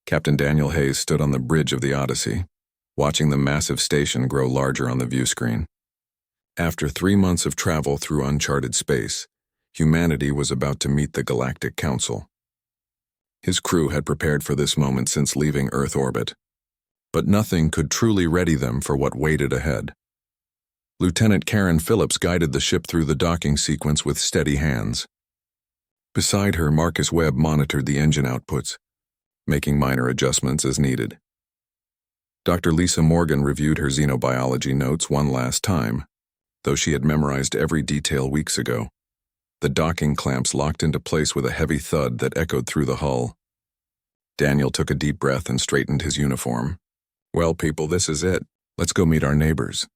Captain Daniel Hayes stood on the bridge of the Odyssey, watching the massive station grow larger on the view screen. After 3 months of travel through uncharted space, humanity was about to meet the Galactic Council. His crew had prepared for this moment since leaving Earth orbit, but nothing could truly ready them for what waited ahead. Lieutenant Karen Phillips guided the ship through the docking sequence with steady hands. Beside her, Marcus Webb monitored the engine outputs, making minor adjustments as needed. Dr. Lisa Morgan reviewed her xenobiology notes one last time, though she had memorized every detail weeks ago. The docking clamps locked into place with a heavy thud that echoed through the hull. Daniel took a deep breath and straightened his uniform. "Well, people, this is it. Let's go meet our neighbors."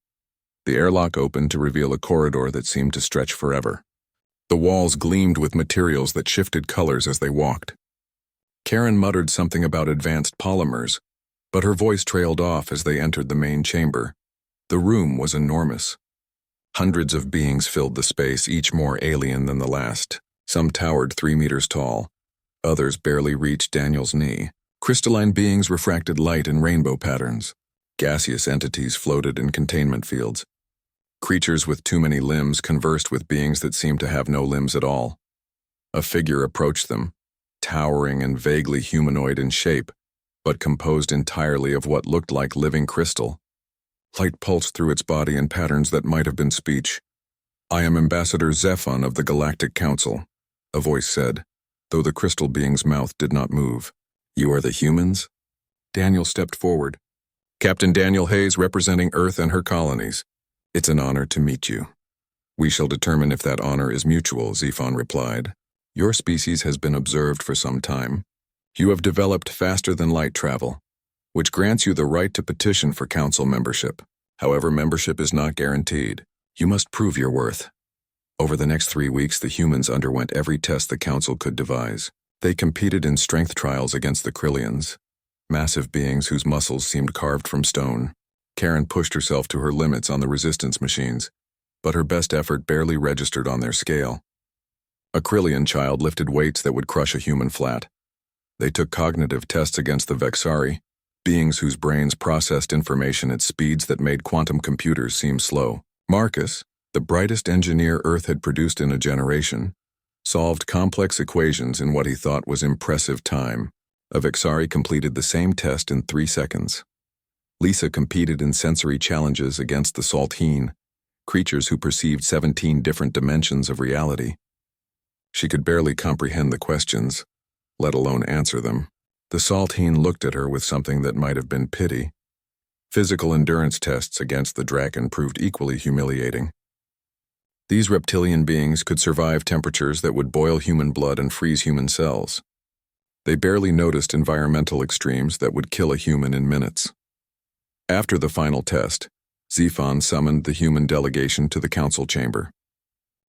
The airlock opened to reveal a corridor that seemed to stretch forever. The walls gleamed with materials that shifted colors as they walked. Karen muttered something about advanced polymers, but her voice trailed off as they entered the main chamber. The room was enormous. Hundreds of beings filled the space, each more alien than the last. Some towered 3 meters tall. Others barely reached Daniel's knee. Crystalline beings refracted light in rainbow patterns. Gaseous entities floated in containment fields. Creatures with too many limbs conversed with beings that seemed to have no limbs at all. A figure approached them, towering and vaguely humanoid in shape, but composed entirely of what looked like living crystal. Light pulsed through its body in patterns that might have been speech. "I am Ambassador Zephon of the Galactic Council," a voice said, though the crystal being's mouth did not move. "You are the humans?" Daniel stepped forward. "Captain Daniel Hayes representing Earth and her colonies. It's an honor to meet you." "We shall determine if that honor is mutual," Zephon replied. "Your species has been observed for some time. You have developed faster than light travel, which grants you the right to petition for council membership. However, membership is not guaranteed. You must prove your worth." Over the next 3 weeks, the humans underwent every test the council could devise. They competed in strength trials against the Krillians, massive beings whose muscles seemed carved from stone. Karen pushed herself to her limits on the resistance machines, but her best effort barely registered on their scale. A Krillian child lifted weights that would crush a human flat. They took cognitive tests against the Vexari, beings whose brains processed information at speeds that made quantum computers seem slow. Marcus, the brightest engineer Earth had produced in a generation, solved complex equations in what he thought was impressive time. A Vexari completed the same test in 3 seconds. Lisa competed in sensory challenges against the Saltine, creatures who perceived 17 different dimensions of reality. She could barely comprehend the questions, let alone answer them. The Saltine looked at her with something that might have been pity. Physical endurance tests against the Draken proved equally humiliating. These reptilian beings could survive temperatures that would boil human blood and freeze human cells. They barely noticed environmental extremes that would kill a human in minutes. After the final test, Zephon summoned the human delegation to the council chamber.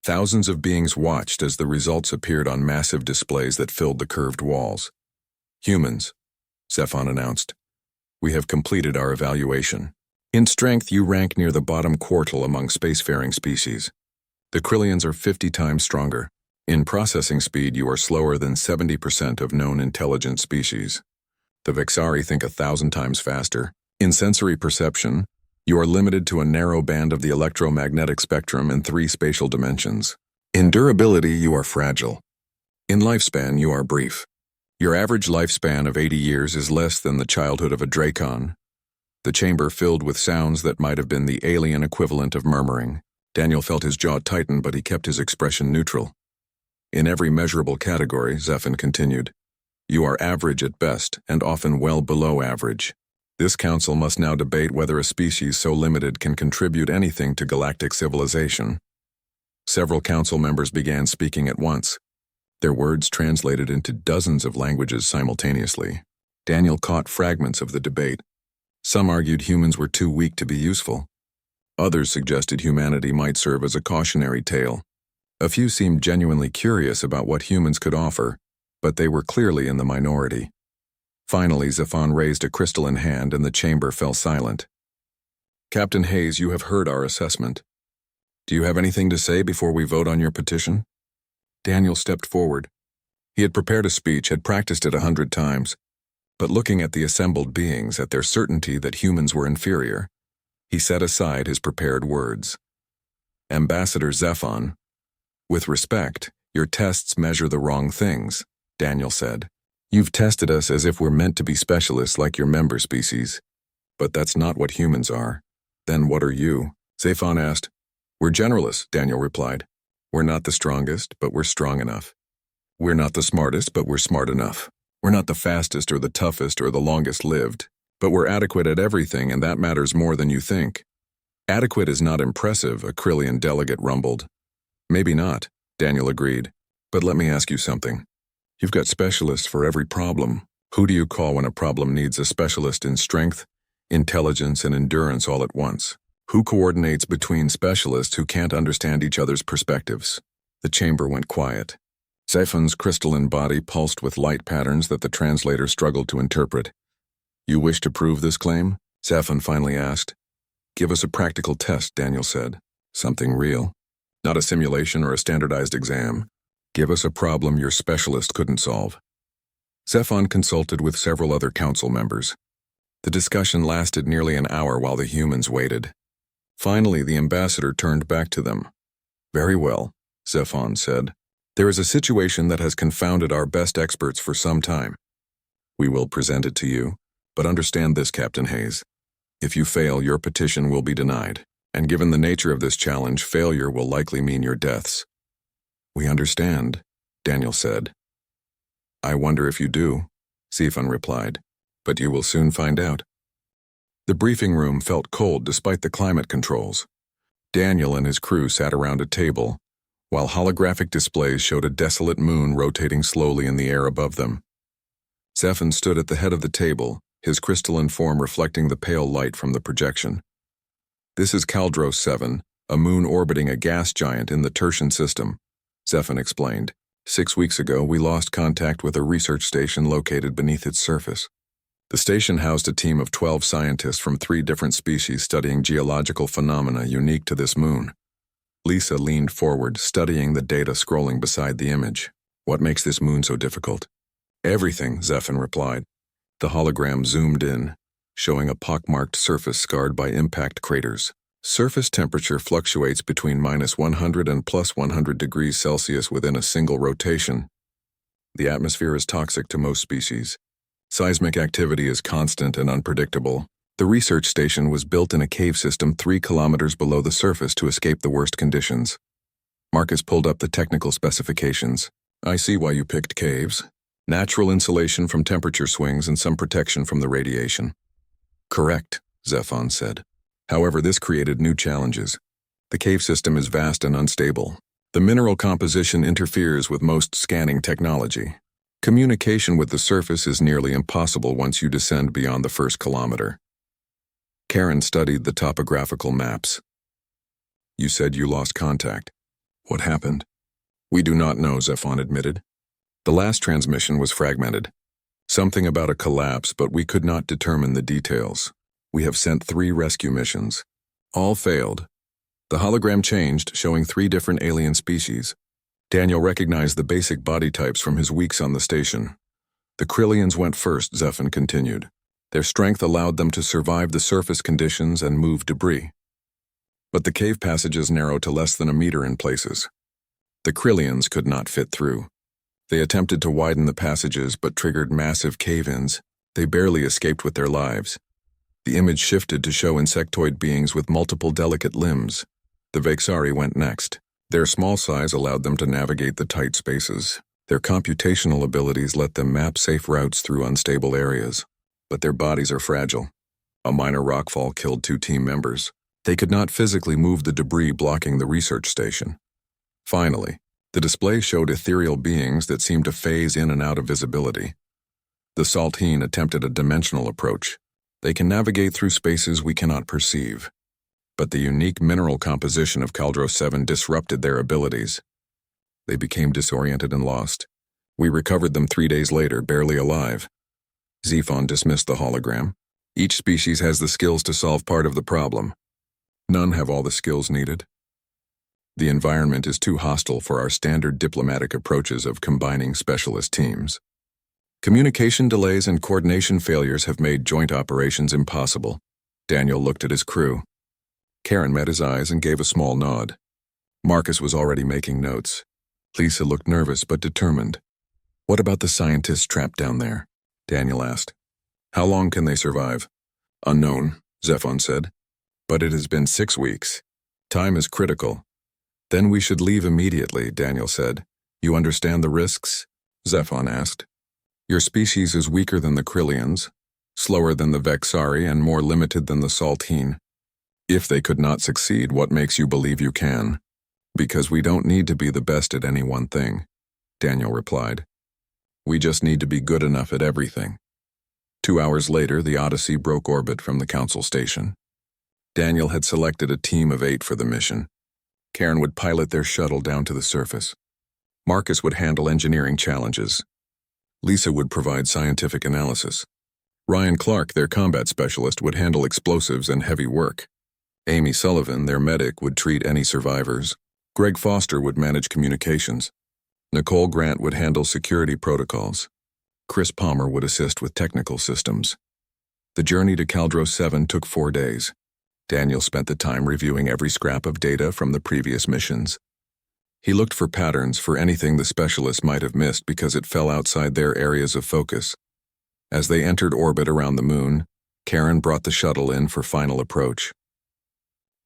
Thousands of beings watched as the results appeared on massive displays that filled the curved walls. "Humans," Zephon announced, "we have completed our evaluation. In strength, you rank near the bottom quartile among spacefaring species. The Krillians are 50 times stronger. In processing speed, you are slower than 70% of known intelligent species. The Vexari think 1,000 times faster. In sensory perception, you are limited to a narrow band of the electromagnetic spectrum in 3 spatial dimensions. In durability, you are fragile. In lifespan, you are brief. Your average lifespan of 80 years is less than the childhood of a Dracon." The chamber filled with sounds that might have been the alien equivalent of murmuring. Daniel felt his jaw tighten, but he kept his expression neutral. "In every measurable category," Zephon continued, "you are average at best and often well below average. This council must now debate whether a species so limited can contribute anything to galactic civilization." Several council members began speaking at once. Their words translated into dozens of languages simultaneously. Daniel caught fragments of the debate. Some argued humans were too weak to be useful. Others suggested humanity might serve as a cautionary tale. A few seemed genuinely curious about what humans could offer, but they were clearly in the minority. Finally, Zephon raised a crystalline hand and the chamber fell silent. "Captain Hayes, you have heard our assessment. Do you have anything to say before we vote on your petition?" Daniel stepped forward. He had prepared a speech, had practiced it 100 times. But looking at the assembled beings, at their certainty that humans were inferior, he set aside his prepared words. Ambassador Zephon, with respect, your tests measure the wrong things, Daniel said. You've tested us as if we're meant to be specialists like your member species. But that's not what humans are. Then what are you? Zephon asked. We're generalists, Daniel replied. We're not the strongest, but we're strong enough. We're not the smartest, but we're smart enough. We're not the fastest or the toughest or the longest lived, but we're adequate at everything, and that matters more than you think. Adequate is not impressive, a Krillian delegate rumbled. Maybe not, Daniel agreed. But let me ask you something. You've got specialists for every problem. Who do you call when a problem needs a specialist in strength, intelligence, and endurance all at once? Who coordinates between specialists who can't understand each other's perspectives? The chamber went quiet. Zephon's crystalline body pulsed with light patterns that the translator struggled to interpret. You wish to prove this claim? Zephon finally asked. Give us a practical test, Daniel said. Something real. Not a simulation or a standardized exam. Give us a problem your specialist couldn't solve. Zephon consulted with several other council members. The discussion lasted nearly an hour while the humans waited. Finally, the ambassador turned back to them. Very well, Zephon said. There is a situation that has confounded our best experts for some time. We will present it to you, but understand this, Captain Hayes. If you fail, your petition will be denied, and given the nature of this challenge, failure will likely mean your deaths. We understand, Daniel said. I wonder if you do, Zephon replied, but you will soon find out. The briefing room felt cold despite the climate controls. Daniel and his crew sat around a table, while holographic displays showed a desolate moon rotating slowly in the air above them. Zephon stood at the head of the table, his crystalline form reflecting the pale light from the projection. This is Caldros 7, a moon orbiting a gas giant in the Tertian system, Zephon explained. 6 weeks ago, we lost contact with a research station located beneath its surface. The station housed a team of 12 scientists from 3 different species studying geological phenomena unique to this moon. Lisa leaned forward, studying the data scrolling beside the image. What makes this moon so difficult? Everything, Zephon replied. The hologram zoomed in, showing a pockmarked surface scarred by impact craters. Surface temperature fluctuates between -100 and +100 degrees Celsius within a single rotation. The atmosphere is toxic to most species. Seismic activity is constant and unpredictable. The research station was built in a cave system 3 kilometers below the surface to escape the worst conditions. Marcus pulled up the technical specifications. I see why you picked caves. Natural insulation from temperature swings and some protection from the radiation. Correct, Zephon said. However, this created new challenges. The cave system is vast and unstable. The mineral composition interferes with most scanning technology. Communication with the surface is nearly impossible once you descend beyond the first kilometer. Karen studied the topographical maps. You said you lost contact. What happened? We do not know, Zephon admitted. The last transmission was fragmented. Something about a collapse, but we could not determine the details. We have sent 3 rescue missions. All failed. The hologram changed, showing 3 different alien species. Daniel recognized the basic body types from his weeks on the station. The Krillians went first, Zephon continued. Their strength allowed them to survive the surface conditions and move debris. But the cave passages narrowed to less than a meter in places. The Krillians could not fit through. They attempted to widen the passages but triggered massive cave-ins. They barely escaped with their lives. The image shifted to show insectoid beings with multiple delicate limbs. The Vexari went next. Their small size allowed them to navigate the tight spaces. Their computational abilities let them map safe routes through unstable areas. But their bodies are fragile. A minor rockfall killed 2 team members. They could not physically move the debris blocking the research station. Finally, the display showed ethereal beings that seemed to phase in and out of visibility. The Saltine attempted a dimensional approach. They can navigate through spaces we cannot perceive. But the unique mineral composition of Caldros 7 disrupted their abilities. They became disoriented and lost. We recovered them 3 days later, barely alive. Zephon dismissed the hologram. Each species has the skills to solve part of the problem. None have all the skills needed. The environment is too hostile for our standard diplomatic approaches of combining specialist teams. Communication delays and coordination failures have made joint operations impossible. Daniel looked at his crew. Karen met his eyes and gave a small nod. Marcus was already making notes. Lisa looked nervous but determined. What about the scientists trapped down there? Daniel asked. How long can they survive? Unknown, Zephon said. But it has been 6 weeks. Time is critical. Then we should leave immediately, Daniel said. You understand the risks? Zephon asked. Your species is weaker than the Krillians, slower than the Vexari, and more limited than the Saltine. If they could not succeed, what makes you believe you can? Because we don't need to be the best at any one thing, Daniel replied. We just need to be good enough at everything. 2 hours later, the Odyssey broke orbit from the Council Station. Daniel had selected a team of 8 for the mission. Karen would pilot their shuttle down to the surface. Marcus would handle engineering challenges. Lisa would provide scientific analysis. Ryan Clark, their combat specialist, would handle explosives and heavy work. Amy Sullivan, their medic, would treat any survivors. Greg Foster would manage communications. Nicole Grant would handle security protocols. Chris Palmer would assist with technical systems. The journey to Caldros 7 took 4 days. Daniel spent the time reviewing every scrap of data from the previous missions. He looked for patterns for anything the specialists might have missed because it fell outside their areas of focus. As they entered orbit around the moon, Karen brought the shuttle in for final approach.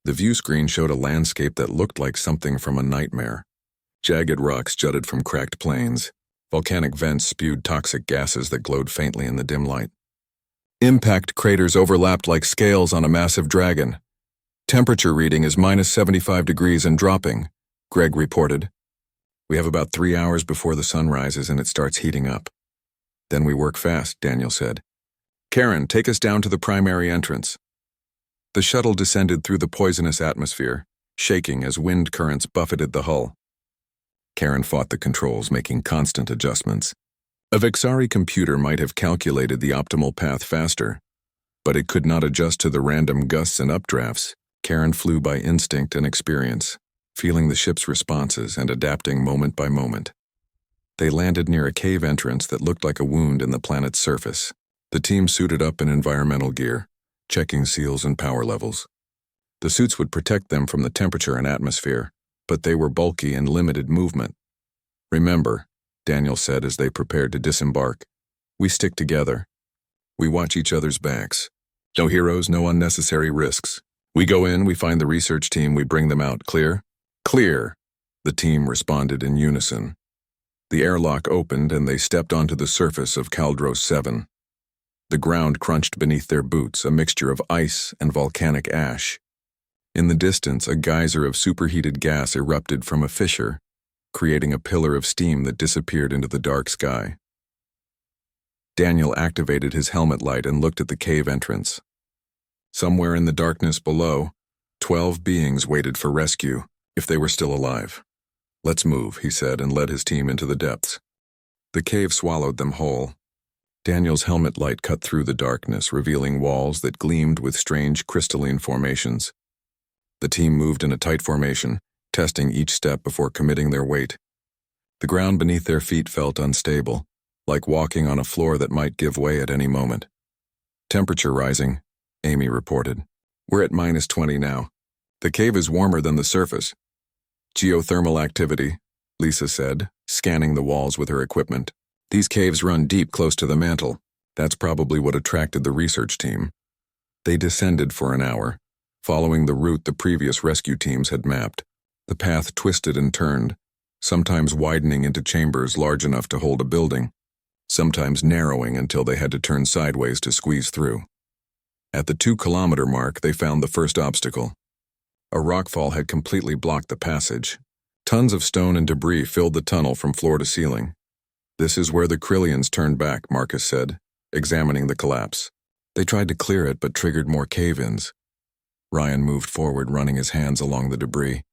The view screen showed a landscape that looked like something from a nightmare. Jagged rocks jutted from cracked plains. Volcanic vents spewed toxic gases that glowed faintly in the dim light. Impact craters overlapped like scales on a massive dragon. Temperature reading is -75 degrees and dropping, Greg reported. We have about 3 hours before the sun rises and it starts heating up. Then we work fast, Daniel said. Karen, take us down to the primary entrance. The shuttle descended through the poisonous atmosphere, shaking as wind currents buffeted the hull. Karen fought the controls, making constant adjustments. A Vexari computer might have calculated the optimal path faster, but it could not adjust to the random gusts and updrafts. Karen flew by instinct and experience, feeling the ship's responses and adapting moment by moment. They landed near a cave entrance that looked like a wound in the planet's surface. The team suited up in environmental gear, checking seals and power levels. The suits would protect them from the temperature and atmosphere, but they were bulky and limited movement. Remember, Daniel said as they prepared to disembark, we stick together. We watch each other's backs. No heroes, no unnecessary risks. We go in, we find the research team, we bring them out. Clear? Clear, the team responded in unison. The airlock opened and they stepped onto the surface of Caldros 7. The ground crunched beneath their boots, a mixture of ice and volcanic ash. In the distance, a geyser of superheated gas erupted from a fissure, creating a pillar of steam that disappeared into the dark sky. Daniel activated his helmet light and looked at the cave entrance. Somewhere in the darkness below, 12 beings waited for rescue, if they were still alive. Let's move, he said, and led his team into the depths. The cave swallowed them whole. Daniel's helmet light cut through the darkness, revealing walls that gleamed with strange crystalline formations. The team moved in a tight formation, testing each step before committing their weight. The ground beneath their feet felt unstable, like walking on a floor that might give way at any moment. Temperature rising, Amy reported. We're at -20 now. The cave is warmer than the surface. Geothermal activity, Lisa said, scanning the walls with her equipment. These caves run deep close to the mantle. That's probably what attracted the research team. They descended for an hour, following the route the previous rescue teams had mapped. The path twisted and turned, sometimes widening into chambers large enough to hold a building, sometimes narrowing until they had to turn sideways to squeeze through. At the 2-kilometer mark, they found the first obstacle. A rockfall had completely blocked the passage. Tons of stone and debris filled the tunnel from floor to ceiling. This is where the Krillians turned back, Marcus said, examining the collapse. They tried to clear it but triggered more cave-ins. Ryan moved forward, running his hands along the debris.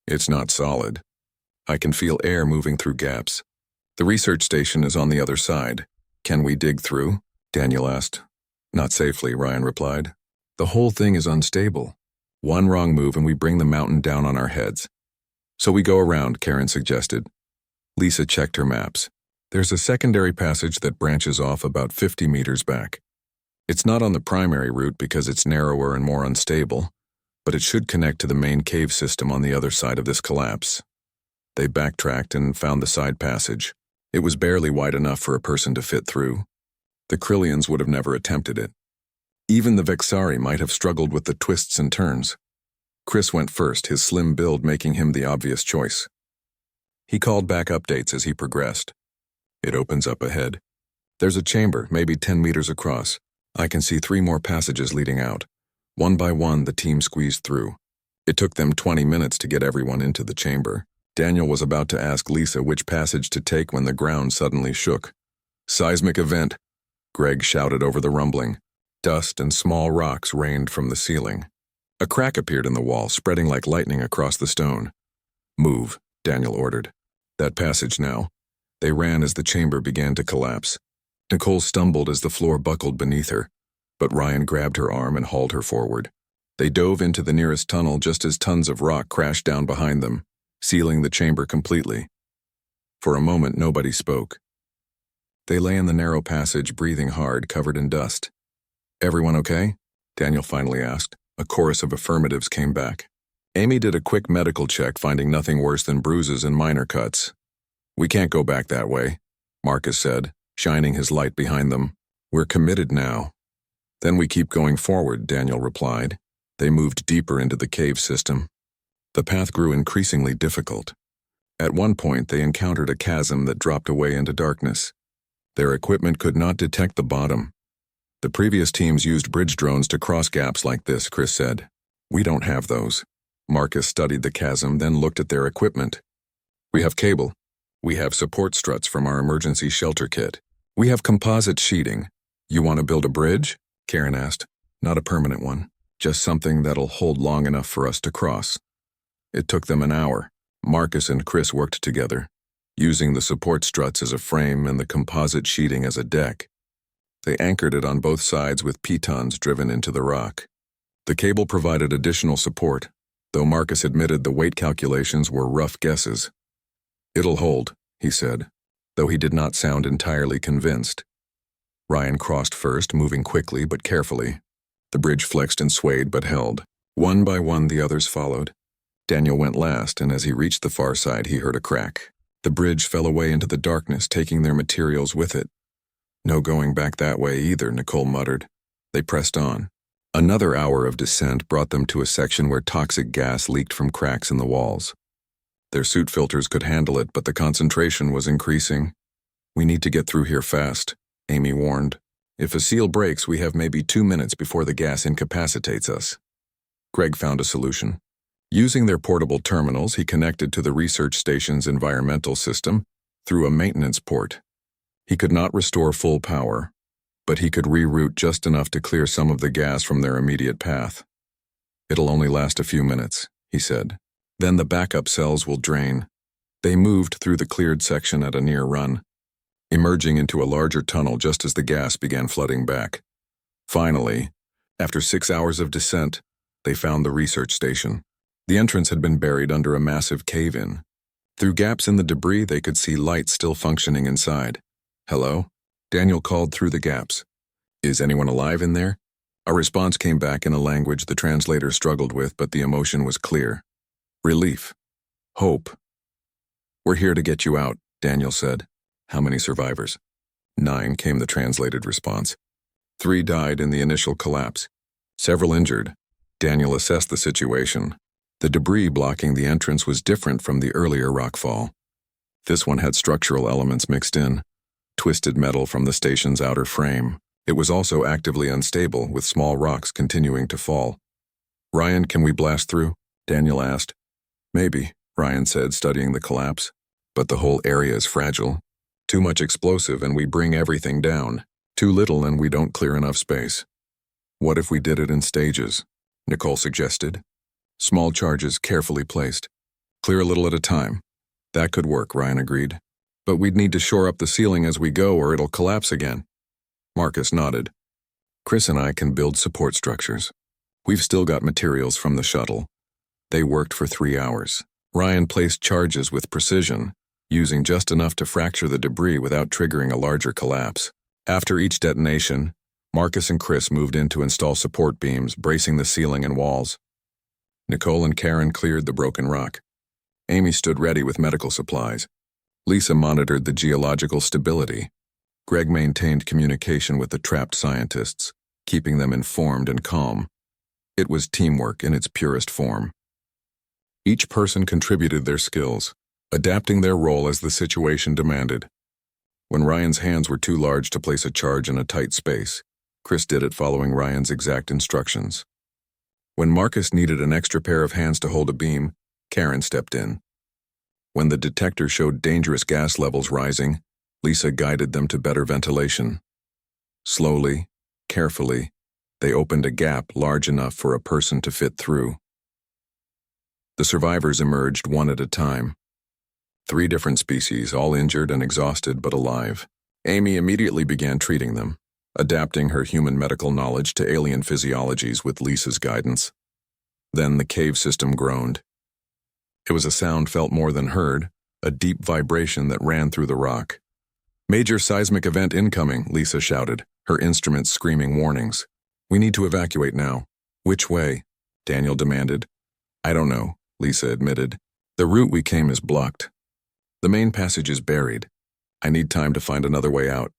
It's not solid. I can feel air moving through gaps. The research station is on the other side. Can we dig through? Daniel asked. Not safely, Ryan replied. The whole thing is unstable. One wrong move and we bring the mountain down on our heads. So we go around, Karen suggested. Lisa checked her maps. There's a secondary passage that branches off about 50 meters back. It's not on the primary route because it's narrower and more unstable, but it should connect to the main cave system on the other side of this collapse. They backtracked and found the side passage. It was barely wide enough for a person to fit through. The Krillians would have never attempted it. Even the Vexari might have struggled with the twists and turns. Chris went first, his slim build making him the obvious choice. He called back updates as he progressed. It opens up ahead. There's a chamber, maybe 10 meters across. I can see 3 more passages leading out. One by one, the team squeezed through. It took them 20 minutes to get everyone into the chamber. Daniel was about to ask Lisa which passage to take when the ground suddenly shook. "Seismic event," Greg shouted over the rumbling. Dust and small rocks rained from the ceiling. A crack appeared in the wall, spreading like lightning across the stone. "Move," Daniel ordered. "That passage now." They ran as the chamber began to collapse. Nicole stumbled as the floor buckled beneath her, but Ryan grabbed her arm and hauled her forward. They dove into the nearest tunnel just as tons of rock crashed down behind them, sealing the chamber completely. For a moment, nobody spoke. They lay in the narrow passage, breathing hard, covered in dust. "Everyone okay?" Daniel finally asked. A chorus of affirmatives came back. Amy did a quick medical check, finding nothing worse than bruises and minor cuts. "We can't go back that way," Marcus said, shining his light behind them. "We're committed now." "Then we keep going forward," Daniel replied. They moved deeper into the cave system. The path grew increasingly difficult. At one point, they encountered a chasm that dropped away into darkness. Their equipment could not detect the bottom. "The previous teams used bridge drones to cross gaps like this," Chris said. "We don't have those." Marcus studied the chasm, then looked at their equipment. "We have cable. We have support struts from our emergency shelter kit. We have composite sheeting. You want to build a bridge?" Karen asked. "Not a permanent one, just something that'll hold long enough for us to cross." It took them an hour. Marcus and Chris worked together, using the support struts as a frame and the composite sheeting as a deck. They anchored it on both sides with pitons driven into the rock. The cable provided additional support, though Marcus admitted the weight calculations were rough guesses. "It'll hold," he said, though he did not sound entirely convinced. Ryan crossed first, moving quickly but carefully. The bridge flexed and swayed but held. One by one, the others followed. Daniel went last, and as he reached the far side, he heard a crack. The bridge fell away into the darkness, taking their materials with it. "No going back that way either," Nicole muttered. They pressed on. Another hour of descent brought them to a section where toxic gas leaked from cracks in the walls. Their suit filters could handle it, but the concentration was increasing. "We need to get through here fast," Amy warned. "If a seal breaks, we have maybe 2 minutes before the gas incapacitates us." Greg found a solution. Using their portable terminals, he connected to the research station's environmental system through a maintenance port. He could not restore full power, but he could reroute just enough to clear some of the gas from their immediate path. "It'll only last a few minutes," he said. "Then the backup cells will drain." They moved through the cleared section at a near run, emerging into a larger tunnel just as the gas began flooding back. Finally, after 6 hours of descent, they found the research station. The entrance had been buried under a massive cave-in. Through gaps in the debris, they could see lights still functioning inside. "Hello?" Daniel called through the gaps. "Is anyone alive in there?" A response came back in a language the translator struggled with, but the emotion was clear. Relief. Hope. "We're here to get you out," Daniel said. "How many survivors?" 9, came the translated response. 3 died in the initial collapse. Several injured. Daniel assessed the situation. The debris blocking the entrance was different from the earlier rockfall. This one had structural elements mixed in, twisted metal from the station's outer frame. It was also actively unstable, with small rocks continuing to fall. "Ryan, can we blast through?" Daniel asked. "Maybe," Ryan said, studying the collapse. "But the whole area is fragile. Too much explosive and we bring everything down. Too little and we don't clear enough space." "What if we did it in stages?" Nicole suggested. "Small charges carefully placed. Clear a little at a time." "That could work," Ryan agreed. "But we'd need to shore up the ceiling as we go or it'll collapse again." Marcus nodded. "Chris and I can build support structures. We've still got materials from the shuttle." They worked for 3 hours. Ryan placed charges with precision, using just enough to fracture the debris without triggering a larger collapse. After each detonation, Marcus and Chris moved in to install support beams, bracing the ceiling and walls. Nicole and Karen cleared the broken rock. Amy stood ready with medical supplies. Lisa monitored the geological stability. Greg maintained communication with the trapped scientists, keeping them informed and calm. It was teamwork in its purest form. Each person contributed their skills, adapting their role as the situation demanded. When Ryan's hands were too large to place a charge in a tight space, Chris did it following Ryan's exact instructions. When Marcus needed an extra pair of hands to hold a beam, Karen stepped in. When the detector showed dangerous gas levels rising, Lisa guided them to better ventilation. Slowly, carefully, they opened a gap large enough for a person to fit through. The survivors emerged one at a time. 3 different species, all injured and exhausted but alive. Amy immediately began treating them, adapting her human medical knowledge to alien physiologies with Lisa's guidance. Then the cave system groaned. It was a sound felt more than heard, a deep vibration that ran through the rock. "Major seismic event incoming," Lisa shouted, her instruments screaming warnings. "We need to evacuate now." "Which way?" Daniel demanded. "I don't know," Lisa admitted. "The route we came is blocked. The main passage is buried. I need time to find another way out."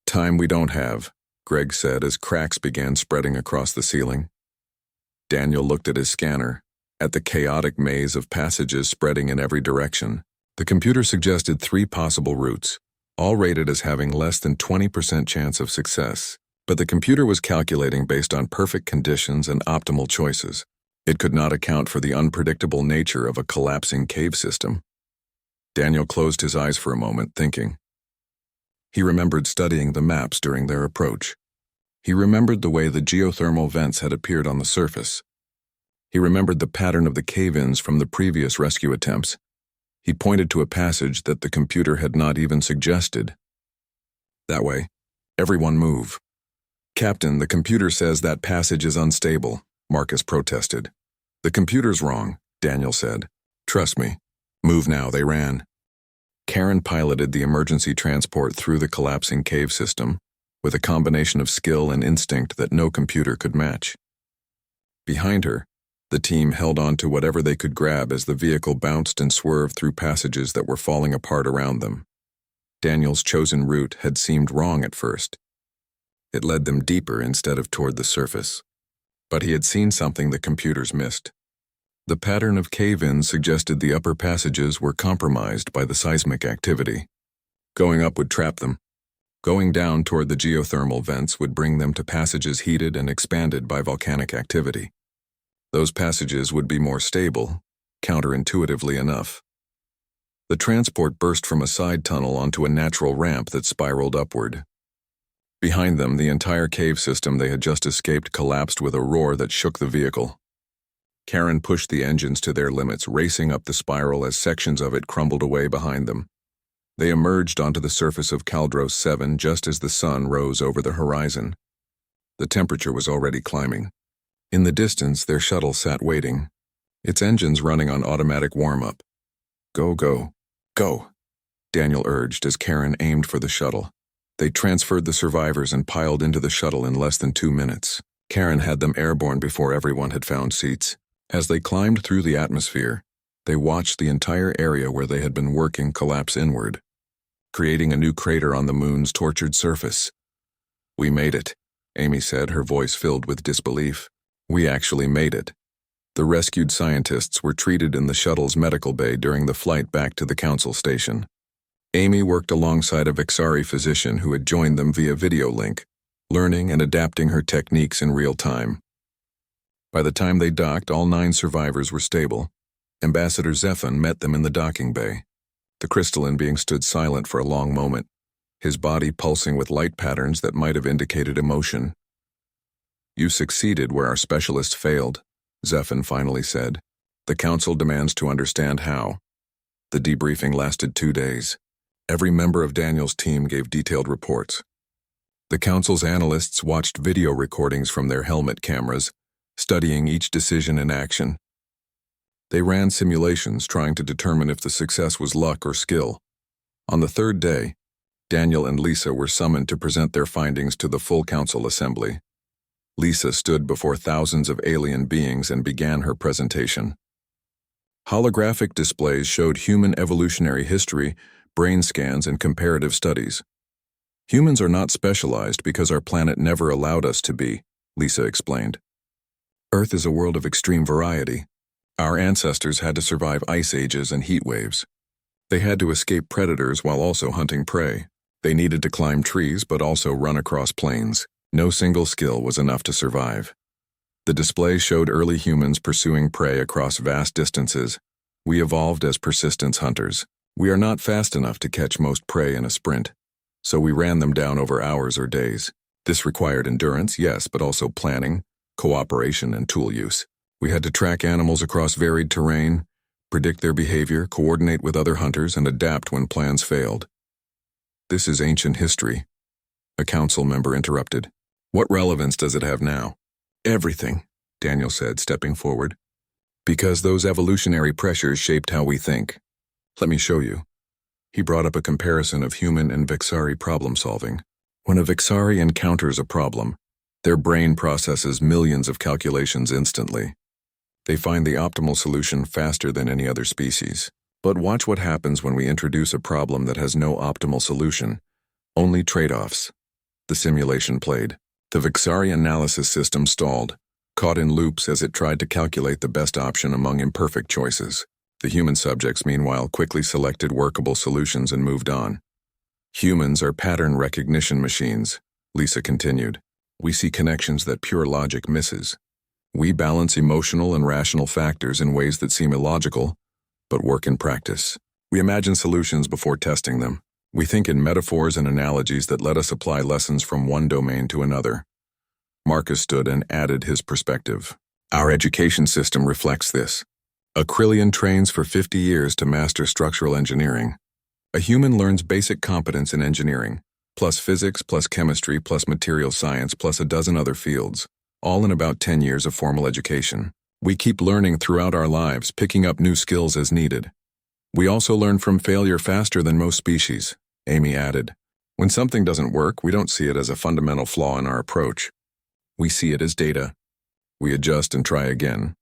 "Time we don't have," Greg said as cracks began spreading across the ceiling. Daniel looked at his scanner, at the chaotic maze of passages spreading in every direction. The computer suggested 3 possible routes, all rated as having less than 20% chance of success. But the computer was calculating based on perfect conditions and optimal choices. It could not account for the unpredictable nature of a collapsing cave system. Daniel closed his eyes for a moment, thinking. He remembered studying the maps during their approach. He remembered the way the geothermal vents had appeared on the surface. He remembered the pattern of the cave-ins from the previous rescue attempts. He pointed to a passage that the computer had not even suggested. "That way. Everyone move." "Captain, the computer says that passage is unstable," Marcus protested. "The computer's wrong," Daniel said. "Trust me. Move now." They ran. Karen piloted the emergency transport through the collapsing cave system, with a combination of skill and instinct that no computer could match. Behind her, the team held on to whatever they could grab as the vehicle bounced and swerved through passages that were falling apart around them. Daniel's chosen route had seemed wrong at first. It led them deeper instead of toward the surface. But he had seen something the computers missed. The pattern of cave-ins suggested the upper passages were compromised by the seismic activity. Going up would trap them. Going down toward the geothermal vents would bring them to passages heated and expanded by volcanic activity. Those passages would be more stable, counterintuitively enough. The transport burst from a side tunnel onto a natural ramp that spiraled upward. Behind them, the entire cave system they had just escaped collapsed with a roar that shook the vehicle. Karen pushed the engines to their limits, racing up the spiral as sections of it crumbled away behind them. They emerged onto the surface of Caldros 7 just as the sun rose over the horizon. The temperature was already climbing. In the distance, their shuttle sat waiting, its engines running on automatic warm-up. "Go, go, go," Daniel urged as Karen aimed for the shuttle. They transferred the survivors and piled into the shuttle in less than 2 minutes. Karen had them airborne before everyone had found seats. As they climbed through the atmosphere, they watched the entire area where they had been working collapse inward, creating a new crater on the moon's tortured surface. "We made it," Amy said, her voice filled with disbelief. "We actually made it." The rescued scientists were treated in the shuttle's medical bay during the flight back to the council station. Amy worked alongside a Vexari physician who had joined them via video link, learning and adapting her techniques in real time. By the time they docked, all 9 survivors were stable. Ambassador Zephan met them in the docking bay. The crystalline being stood silent for a long moment, his body pulsing with light patterns that might have indicated emotion. "You succeeded where our specialist failed," Zephan finally said. "The council demands to understand how." The debriefing lasted 2 days. Every member of Daniel's team gave detailed reports. The council's analysts watched video recordings from their helmet cameras, studying each decision in action. They ran simulations trying to determine if the success was luck or skill. On the third day, Daniel and Lisa were summoned to present their findings to the full council assembly. Lisa stood before thousands of alien beings and began her presentation. Holographic displays showed human evolutionary history, brain scans, and comparative studies. Humans are not specialized because our planet never allowed us to be, Lisa explained. Earth is a world of extreme variety. Our ancestors had to survive ice ages and heat waves. They had to escape predators while also hunting prey. They needed to climb trees but also run across plains. No single skill was enough to survive. The display showed early humans pursuing prey across vast distances. We evolved as persistence hunters. We are not fast enough to catch most prey in a sprint, so we ran them down over hours or days. This required endurance, yes, but also planning, cooperation, and tool use. We had to track animals across varied terrain, predict their behavior, coordinate with other hunters, and adapt when plans failed. This is ancient history, a council member interrupted. What relevance does it have now? Everything, Daniel said, stepping forward. Because those evolutionary pressures shaped how we think. Let me show you. He brought up a comparison of human and Vixari problem solving. When a Vixari encounters a problem, their brain processes millions of calculations instantly. They find the optimal solution faster than any other species. But watch what happens when we introduce a problem that has no optimal solution, only trade-offs. The simulation played. The Vixari analysis system stalled, caught in loops as it tried to calculate the best option among imperfect choices. The human subjects, meanwhile, quickly selected workable solutions and moved on. Humans are pattern recognition machines, Lisa continued. We see connections that pure logic misses. We balance emotional and rational factors in ways that seem illogical, but work in practice. We imagine solutions before testing them. We think in metaphors and analogies that let us apply lessons from one domain to another. Marcus stood and added his perspective. Our education system reflects this. A Krillian trains for 50 years to master structural engineering. A human learns basic competence in engineering, plus physics, plus chemistry, plus material science, plus a dozen other fields, all in about 10 years of formal education. We keep learning throughout our lives, picking up new skills as needed. We also learn from failure faster than most species, Amy added. When something doesn't work, we don't see it as a fundamental flaw in our approach. We see it as data. We adjust and try again.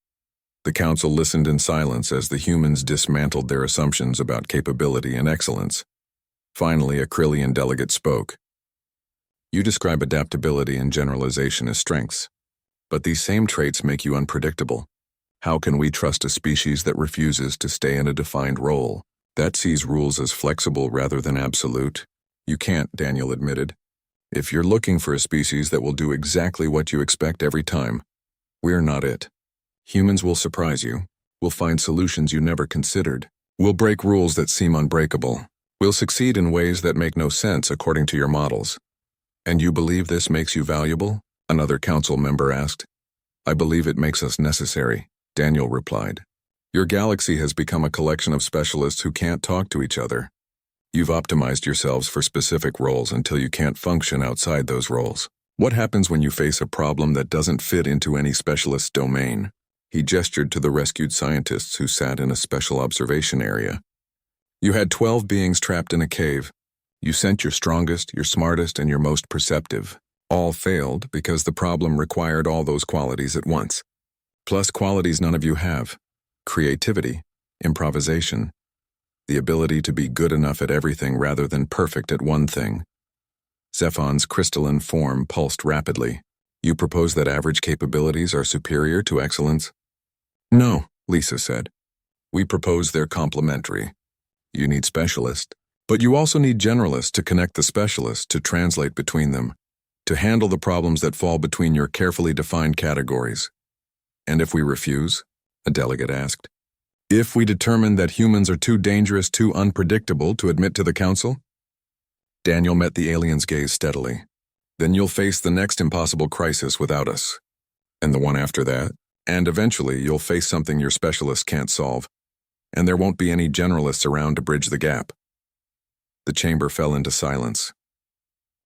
The council listened in silence as the humans dismantled their assumptions about capability and excellence. Finally, a Krillian delegate spoke. You describe adaptability and generalization as strengths, but these same traits make you unpredictable. How can we trust a species that refuses to stay in a defined role, that sees rules as flexible rather than absolute? You can't, Daniel admitted. If you're looking for a species that will do exactly what you expect every time, we're not it. Humans will surprise you. We'll find solutions you never considered. We'll break rules that seem unbreakable. We'll succeed in ways that make no sense according to your models. And you believe this makes you valuable? Another council member asked. I believe it makes us necessary, Daniel replied. Your galaxy has become a collection of specialists who can't talk to each other. You've optimized yourselves for specific roles until you can't function outside those roles. What happens when you face a problem that doesn't fit into any specialist's domain? He gestured to the rescued scientists who sat in a special observation area. You had 12 beings trapped in a cave. You sent your strongest, your smartest, and your most perceptive. All failed because the problem required all those qualities at once. Plus qualities none of you have. Creativity, improvisation, the ability to be good enough at everything rather than perfect at one thing. Zephon's crystalline form pulsed rapidly. You propose that average capabilities are superior to excellence? No, Lisa said. We propose they're complementary. You need specialists, but you also need generalists to connect the specialists to translate between them, to handle the problems that fall between your carefully defined categories. And if we refuse? A delegate asked. If we determine that humans are too dangerous, too unpredictable to admit to the council? Daniel met the alien's gaze steadily. Then you'll face the next impossible crisis without us. And the one after that. And eventually you'll face something your specialists can't solve. And there won't be any generalists around to bridge the gap. The chamber fell into silence.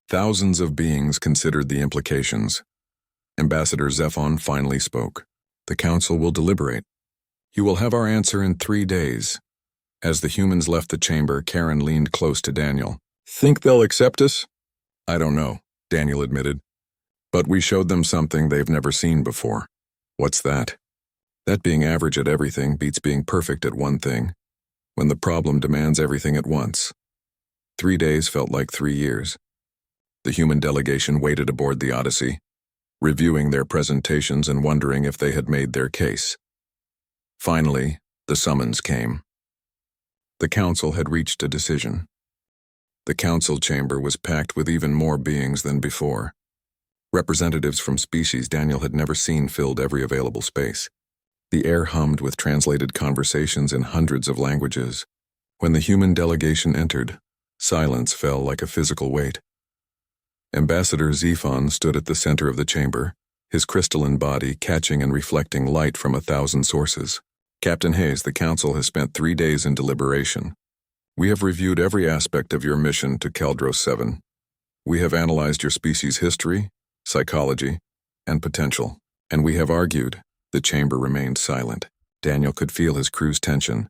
Thousands of beings considered the implications. Ambassador Zephon finally spoke. The council will deliberate. You will have our answer in 3 days. As the humans left the chamber, Karen leaned close to Daniel. Think they'll accept us? I don't know, Daniel admitted. But we showed them something they've never seen before. What's that? That being average at everything beats being perfect at one thing, when the problem demands everything at once. 3 days felt like 3 years. The human delegation waited aboard the Odyssey, reviewing their presentations and wondering if they had made their case. Finally, the summons came. The council had reached a decision. The council chamber was packed with even more beings than before. Representatives from species Daniel had never seen filled every available space. The air hummed with translated conversations in hundreds of languages. When the human delegation entered, silence fell like a physical weight. Ambassador Zephon stood at the center of the chamber, his crystalline body catching and reflecting light from 1,000 sources. Captain Hayes, the council has spent 3 days in deliberation. We have reviewed every aspect of your mission to Caldros 7. We have analyzed your species' history, psychology, and potential, and we have argued. The chamber remained silent. Daniel could feel his crew's tension.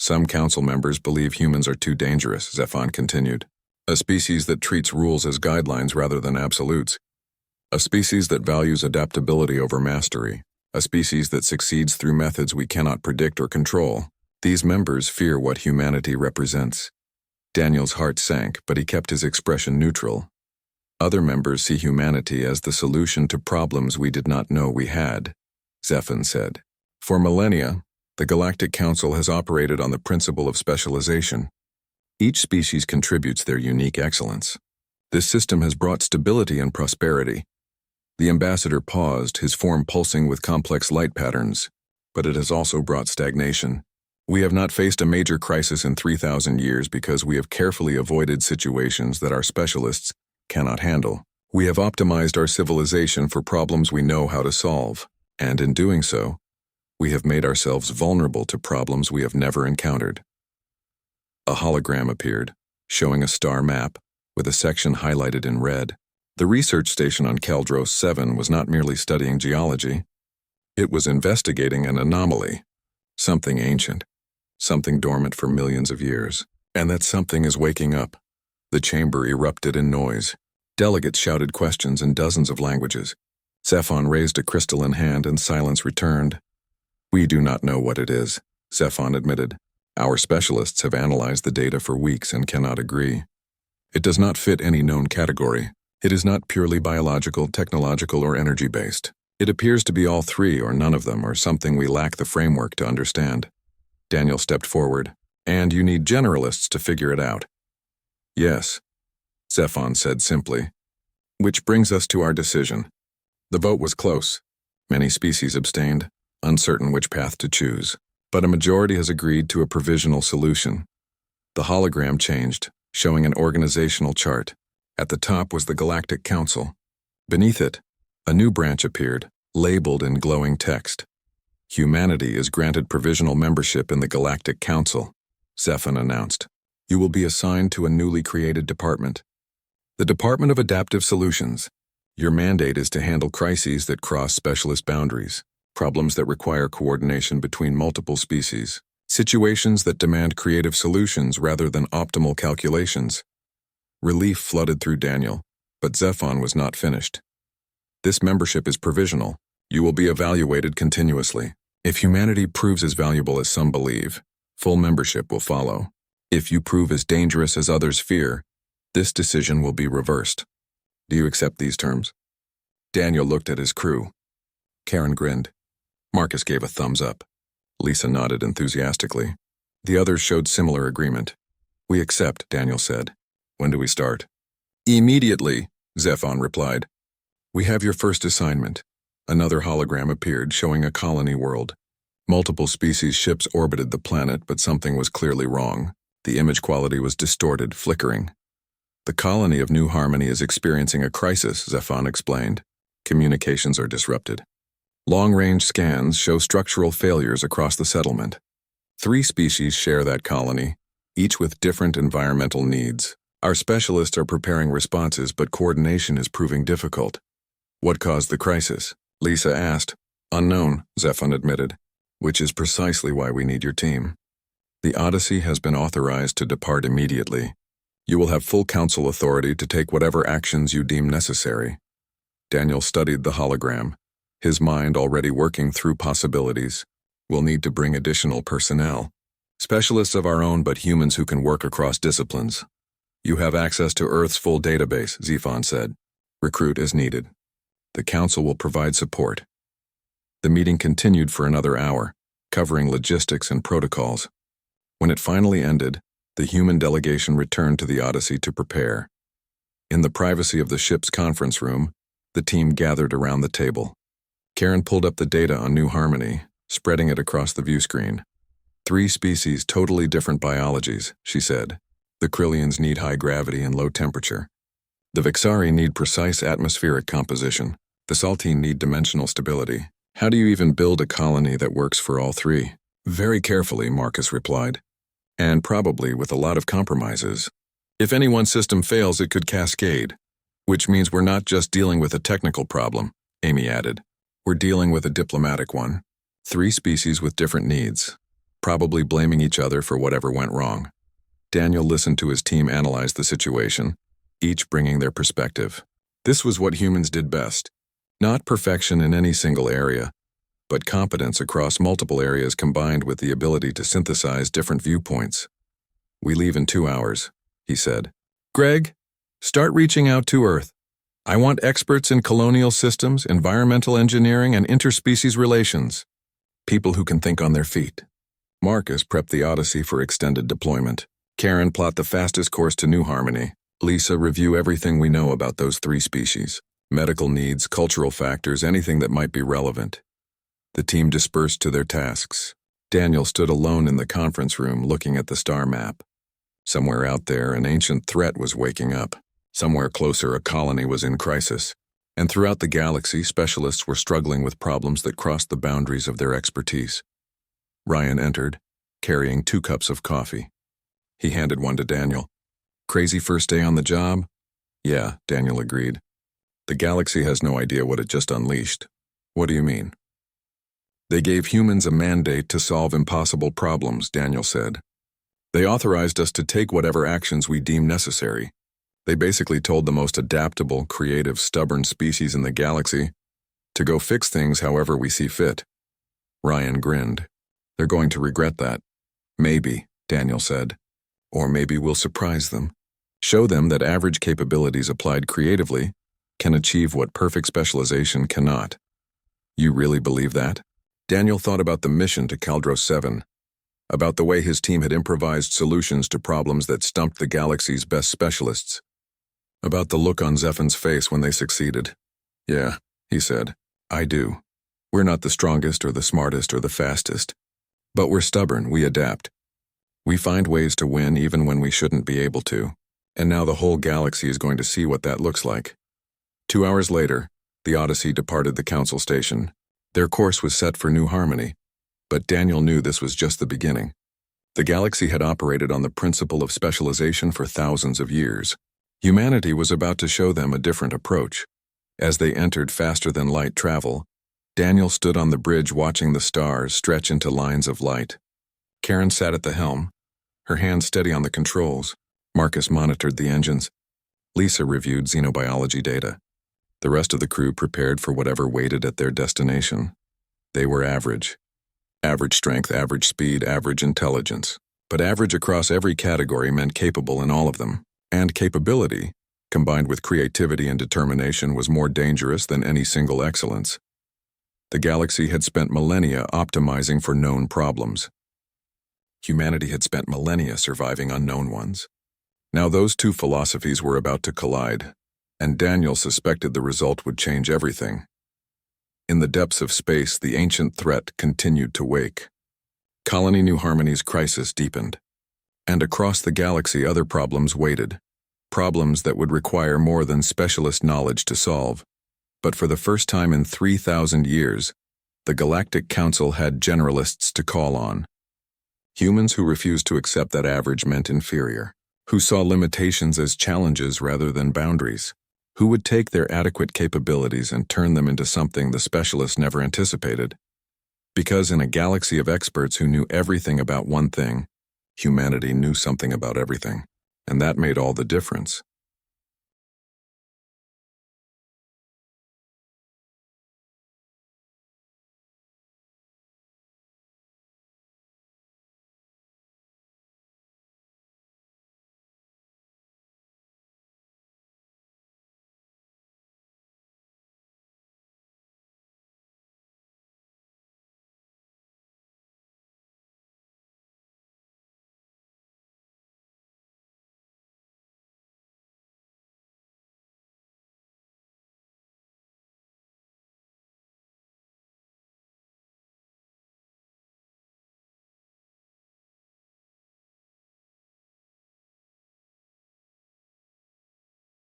Some council members believe humans are too dangerous, Zephon continued. A species that treats rules as guidelines rather than absolutes. A species that values adaptability over mastery. A species that succeeds through methods we cannot predict or control. These members fear what humanity represents. Daniel's heart sank, but he kept his expression neutral. Other members see humanity as the solution to problems we did not know we had, Zephon said. For millennia, the Galactic Council has operated on the principle of specialization. Each species contributes their unique excellence. This system has brought stability and prosperity. The ambassador paused, his form pulsing with complex light patterns, but it has also brought stagnation. We have not faced a major crisis in 3,000 years because we have carefully avoided situations that our specialists cannot handle. We have optimized our civilization for problems we know how to solve, and in doing so, we have made ourselves vulnerable to problems we have never encountered. A hologram appeared, showing a star map, with a section highlighted in red. The research station on Caldros 7 was not merely studying geology. It was investigating an anomaly, something ancient, something dormant for millions of years. And that something is waking up. The chamber erupted in noise. Delegates shouted questions in dozens of languages. Zephon raised a crystalline hand and silence returned. We do not know what it is, Zephon admitted. Our specialists have analyzed the data for weeks and cannot agree. It does not fit any known category. It is not purely biological, technological, or energy-based. It appears to be all three or none of them, or something we lack the framework to understand. Daniel stepped forward. And you need generalists to figure it out. Yes, Zephon said simply. Which brings us to our decision. The vote was close. Many species abstained, uncertain which path to choose. But a majority has agreed to a provisional solution. The hologram changed, showing an organizational chart. At the top was the Galactic Council. Beneath it, a new branch appeared, labeled in glowing text. Humanity is granted provisional membership in the Galactic Council, Zephon announced. You will be assigned to a newly created department. The Department of Adaptive Solutions. Your mandate is to handle crises that cross specialist boundaries, problems that require coordination between multiple species, situations that demand creative solutions rather than optimal calculations. Relief flooded through Daniel, but Zephon was not finished. This membership is provisional. You will be evaluated continuously. If humanity proves as valuable as some believe, full membership will follow. If you prove as dangerous as others fear, this decision will be reversed. Do you accept these terms? Daniel looked at his crew. Karen grinned. Marcus gave a thumbs up. Lisa nodded enthusiastically. The others showed similar agreement. We accept, Daniel said. When do we start? Immediately, Zephon replied. We have your first assignment. Another hologram appeared, showing a colony world. Multiple species ships orbited the planet, but something was clearly wrong. The image quality was distorted, flickering. The colony of New Harmony is experiencing a crisis, Zephon explained. Communications are disrupted. Long-range scans show structural failures across the settlement. 3 species share that colony, each with different environmental needs. Our specialists are preparing responses, but coordination is proving difficult. What caused the crisis? Lisa asked. Unknown, Zephon admitted. which is precisely why we need your team. The Odyssey has been authorized to depart immediately. You will have full council authority to take whatever actions you deem necessary. Daniel studied the hologram, his mind already working through possibilities. We'll need to bring additional personnel. Specialists of our own, but humans who can work across disciplines. You have access to Earth's full database, Zephon said. Recruit as needed. The council will provide support. The meeting continued for another hour, covering logistics and protocols. When it finally ended, the human delegation returned to the Odyssey to prepare. In the privacy of the ship's conference room, the team gathered around the table. Karen pulled up the data on New Harmony, spreading it across the view screen. 3 species, totally different biologies, she said. The Krillians need high gravity and low temperature. The Vixari need precise atmospheric composition. The Saltine need dimensional stability. How do you even build a colony that works for all 3? Very carefully, Marcus replied. And probably with a lot of compromises. If any one system fails, it could cascade. Which means we're not just dealing with a technical problem, Amy added. We're dealing with a diplomatic one. 3 species with different needs, probably blaming each other for whatever went wrong. Daniel listened to his team analyze the situation, each bringing their perspective. This was what humans did best. Not perfection in any single area, but competence across multiple areas combined with the ability to synthesize different viewpoints. We leave in 2 hours, he said. Greg, start reaching out to Earth. I want experts in colonial systems, environmental engineering, and interspecies relations. People who can think on their feet. Marcus prepped the Odyssey for extended deployment. Karen plot the fastest course to New Harmony. Lisa review everything we know about those 3 species. Medical needs, cultural factors, anything that might be relevant. The team dispersed to their tasks. Daniel stood alone in the conference room looking at the star map. Somewhere out there, an ancient threat was waking up. Somewhere closer, a colony was in crisis. And throughout the galaxy, specialists were struggling with problems that crossed the boundaries of their expertise. Ryan entered, carrying 2 cups of coffee. He handed one to Daniel. Crazy first day on the job? Yeah, Daniel agreed. The galaxy has no idea what it just unleashed. What do you mean? They gave humans a mandate to solve impossible problems, Daniel said. They authorized us to take whatever actions we deem necessary. They basically told the most adaptable, creative, stubborn species in the galaxy to go fix things however we see fit. Ryan grinned. They're going to regret that. Maybe, Daniel said. Or maybe we'll surprise them. Show them that average capabilities applied creatively can achieve what perfect specialization cannot. You really believe that? Daniel thought about the mission to Caldros 7, about the way his team had improvised solutions to problems that stumped the galaxy's best specialists, about the look on Zephin's face when they succeeded. Yeah, he said, I do. We're not the strongest or the smartest or the fastest, but we're stubborn, we adapt. We find ways to win even when we shouldn't be able to, and now the whole galaxy is going to see what that looks like. 2 hours later, the Odyssey departed the Council Station. Their course was set for New Harmony, but Daniel knew this was just the beginning. The galaxy had operated on the principle of specialization for thousands of years. Humanity was about to show them a different approach. As they entered faster-than-light travel, Daniel stood on the bridge watching the stars stretch into lines of light. Karen sat at the helm, her hand steady on the controls. Marcus monitored the engines. Lisa reviewed xenobiology data. The rest of the crew prepared for whatever waited at their destination. They were average. Average strength, average speed, average intelligence. But average across every category meant capable in all of them. And capability, combined with creativity and determination, was more dangerous than any single excellence. The galaxy had spent millennia optimizing for known problems. Humanity had spent millennia surviving unknown ones. Now those 2 philosophies were about to collide, and Daniel suspected the result would change everything. In the depths of space, the ancient threat continued to wake. Colony New Harmony's crisis deepened. And across the galaxy, other problems waited. Problems that would require more than specialist knowledge to solve. But for the first time in 3,000 years, the Galactic Council had generalists to call on. Humans who refused to accept that average meant inferior, who saw limitations as challenges rather than boundaries, who would take their adequate capabilities and turn them into something the specialists never anticipated. Because in a galaxy of experts who knew everything about one thing, humanity knew something about everything, and that made all the difference.